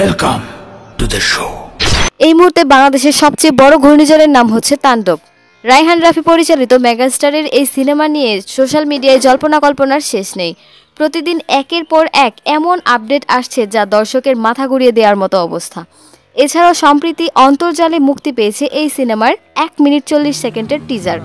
Welcome to the show. এই মুহূর্তে বাংলাদেশের সবচেয়ে বড় ঘূর্ণিঝড়ের নাম হচ্ছে তাণ্ডব। রায়হান রাফি পরিচালিত মেগাস্টারের এই সিনেমা নিয়ে সোশ্যাল মিডিয়ায় জল্পনা কল্পনার শেষ নেই। প্রতিদিন একের পর এক এমন আপডেট আসছে যা দর্শকের মাথা ঘুরিয়ে দেওয়ার মতো অবস্থা। এছাড়াও সম্প্রতি অন্তর্জালে মুক্তি পেয়েছে এই সিনেমার 1 মিনিট 40 সেকেন্ডের টিজার,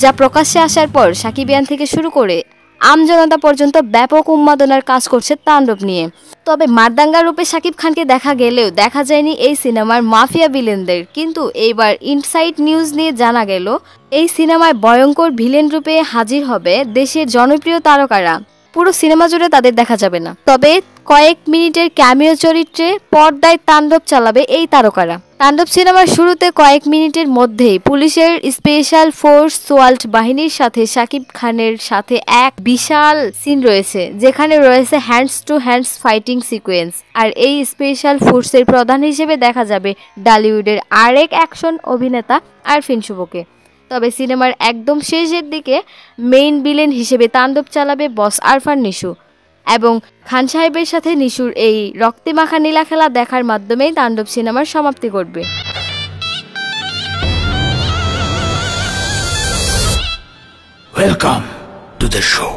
যা প্রকাশ্যে আসার পর সাকিবিয়ান থেকে শুরু করে আমজনতা পর্যন্ত ব্যাপক উন্মাদনার কাজ করছে তাণ্ডব নিয়ে। তবে মারদাঙ্গা রূপে শাকিব খানকে দেখা গেলেও দেখা যায়নি এই সিনেমার মাফিয়া ভিলেনদের। কিন্তু এইবার ইনসাইড নিউজ নিয়ে জানা গেল এই সিনেমায় ভয়ঙ্কর ভিলেন রূপে হাজির হবে দেশের জনপ্রিয় তারকারা। পুরো সিনেমা জুড়ে তাদের দেখা যাবে না, তবে কয়েক মিনিটের ক্যামিও চরিত্রে পর্দায় তাণ্ডব চালাবে এই তারকারা। তাণ্ডব সিনেমার শুরুতে কয়েক মিনিটের মধ্যেই পুলিশের স্পেশাল ফোর্স সোয়াল্ট বাহিনীর সাথে শাকিব খানের সাথে এক বিশাল সিন রয়েছে, যেখানে রয়েছে hands to hands fighting sequence. আর এই স্পেশাল ফোর্সের প্রধান হিসেবে দেখা যাবে টলিউডের আরেক অ্যাকশন অভিনেতা আরফিন শুভকে। তবে সিনেমার একদম শেষের দিকে মেইন ভিলেন হিসেবে তাণ্ডব চালাবে বস আরফান নিশু, এবং খান সাহেবের সাথে নিশুর এই রক্তে মাখা নীলা খেলা দেখার মাধ্যমেই তাণ্ডব সিনেমার সমাপ্তি ঘটবে। Welcome to the show.